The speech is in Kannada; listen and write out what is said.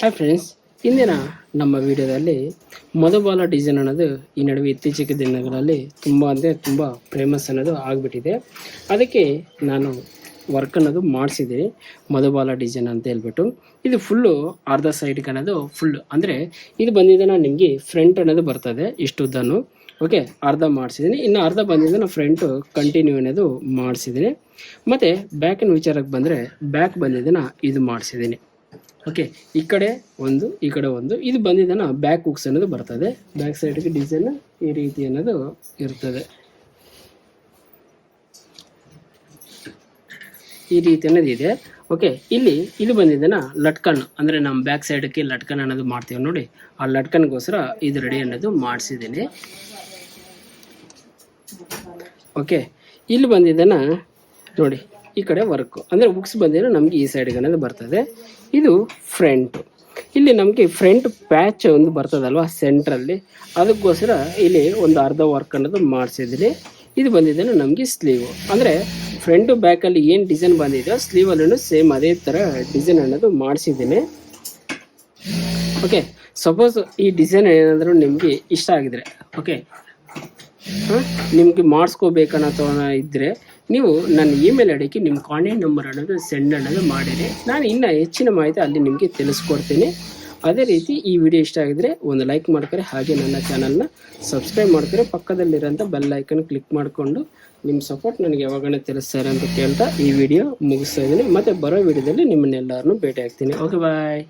ಹಾಯ್ ಫ್ರೆಂಡ್ಸ್, ಇಂದಿನ ನಮ್ಮ ವಿಡಿಯೋದಲ್ಲಿ ಮಧುಬಾಲ ಡಿಸೈನ್ ಅನ್ನೋದು ಈ ನಡುವೆ ಇತ್ತೀಚಿನ ದಿನಗಳಲ್ಲಿ ತುಂಬ ಫೇಮಸ್ ಅನ್ನೋದು ಆಗಿಬಿಟ್ಟಿದೆ. ಅದಕ್ಕೆ ನಾನು ವರ್ಕ್ ಅನ್ನೋದು ಮಾಡಿಸಿದ್ದೀನಿ, ಮಧುಬಾಲ ಡಿಸೈನ್ ಅಂತ ಹೇಳ್ಬಿಟ್ಟು. ಇದು ಫುಲ್ಲು ಅರ್ಧ ಸೈಡ್ಗೆ ಅನ್ನೋದು ಫುಲ್ ಅಂದರೆ ಇದು ಬಂದಿದ್ದಾನ ನಿಮಗೆ ಫ್ರಂಟ್ ಅನ್ನೋದು ಬರ್ತದೆ ಇಷ್ಟುದ್ದನ್ನು. ಓಕೆ, ಅರ್ಧ ಮಾಡಿಸಿದ್ದೀನಿ, ಇನ್ನು ಅರ್ಧ ಬಂದಿದ್ದಾನ ಫ್ರಂಟು ಕಂಟಿನ್ಯೂ ಅನ್ನೋದು ಮಾಡಿಸಿದ್ದೀನಿ. ಮತ್ತು ಬ್ಯಾಕಿನ ವಿಚಾರಕ್ಕೆ ಬಂದರೆ ಬ್ಯಾಕ್ ಬಂದಿದ್ದಾನ ಇದು ಮಾಡಿಸಿದ್ದೀನಿ. ಓಕೆ, ಈ ಕಡೆ ಒಂದು ಇದು ಬಂದಿದ್ದಾನ ಬ್ಯಾಕ್ ಹುಕ್ಸ್ ಅನ್ನೋದು ಬರ್ತದೆ. ಬ್ಯಾಕ್ ಸೈಡ್ಗೆ ಡಿಸೈನ್ ಈ ರೀತಿ ಅನ್ನೋದು ಇರ್ತದೆ. ಈ ರೀತಿ ಅನ್ನೋದು ಇದೆ. ಓಕೆ, ಇಲ್ಲಿ ಇದು ಬಂದಿದ್ದಾನ ಲಟ್ಕನ್, ಅಂದರೆ ನಮ್ಮ ಬ್ಯಾಕ್ ಸೈಡ್ಗೆ ಲಟ್ಕನ್ ಅನ್ನೋದು ಮಾಡ್ತೀವಿ ನೋಡಿ, ಆ ಲಟ್ಕನ್ಗೋಸ್ಕರ ಇದು ರೆಡಿ ಅನ್ನೋದು ಮಾಡಿಸಿದ್ದೀನಿ. ಓಕೆ, ಇಲ್ಲಿ ಬಂದಿದ್ದಾನ ನೋಡಿ, ಈ ಕಡೆ ವರ್ಕ್ ಅಂದರೆ ಬುಕ್ಸ್ ಬಂದಿರೋ ನಮಗೆ ಈ ಸೈಡ್ಗೆ ಅನ್ನೋದು ಬರ್ತದೆ. ಇದು ಫ್ರಂಟು. ಇಲ್ಲಿ ನಮಗೆ ಫ್ರಂಟ್ ಪ್ಯಾಚ್ ಒಂದು ಬರ್ತದಲ್ವ ಸೆಂಟ್ರಲ್ಲಿ, ಅದಕ್ಕೋಸ್ಕರ ಇಲ್ಲಿ ಒಂದು ಅರ್ಧ ವರ್ಕ್ ಅನ್ನೋದು ಮಾಡಿಸಿದ್ದೀನಿ. ಇದು ಬಂದಿದ್ದೇನೆ ನಮಗೆ ಸ್ಲೀವು, ಅಂದರೆ ಫ್ರಂಟು ಬ್ಯಾಕಲ್ಲಿ ಏನು ಡಿಸೈನ್ ಬಂದಿದೆಯೋ ಸ್ಲೀವಲ್ಲೂ ಸೇಮ್ ಅದೇ ಥರ ಡಿಸೈನ್ ಅನ್ನೋದು ಮಾಡಿಸಿದ್ದೀನಿ. ಓಕೆ, ಸಪೋಸ್ ಈ ಡಿಸೈನ್ ಏನಾದರೂ ನಿಮಗೆ ಇಷ್ಟ ಆಗಿದ್ರೆ, ಓಕೆ ನಿಮಗೆ ಮಾಡಿಸ್ಕೋಬೇಕನ್ನೋ ಇದ್ದರೆ ನೀವು ನನ್ನ ಇಮೇಲ್ ಐಡಿಗೆ ನಿಮ್ಮ ಕಾಂಟ್ಯಾಕ್ಟ್ ನಂಬರ್ ಅನ್ನೋದು ಸೆಂಡ್ ಅನ್ನೋದು ಮಾಡಿರಿ. ನಾನು ಇನ್ನೂ ಹೆಚ್ಚಿನ ಮಾಹಿತಿ ಅಲ್ಲಿ ನಿಮಗೆ ತಿಳಿಸ್ಕೊಡ್ತೀನಿ. ಅದೇ ರೀತಿ ಈ ವಿಡಿಯೋ ಇಷ್ಟ ಆಗಿದ್ರೆ ಒಂದು ಲೈಕ್ ಮಾಡ್ತಾರೆ, ಹಾಗೆ ನನ್ನ ಚಾನಲ್ನ ಸಬ್ಸ್ಕ್ರೈಬ್ ಮಾಡ್ತಾರೆ. ಪಕ್ಕದಲ್ಲಿರೋಂಥ ಬೆಲ್ ಐಕನ್ ಕ್ಲಿಕ್ ಮಾಡಿಕೊಂಡು ನಿಮ್ಮ ಸಪೋರ್ಟ್ ನನಗೆ ಯಾವಾಗಲೇ ತಿಳಿಸ್ತಾರೆ ಅಂತ ಕೇಳ್ತಾ ಈ ವಿಡಿಯೋ ಮುಗಿಸ್ತಾ ಇದ್ದೀನಿ. ಮತ್ತು ಬರೋ ವಿಡಿಯೋದಲ್ಲಿ ನಿಮ್ಮನ್ನೆಲ್ಲರನ್ನೂ ಭೇಟಿ ಆಗ್ತೀನಿ. ಓಕೆ, ಬಾಯ್.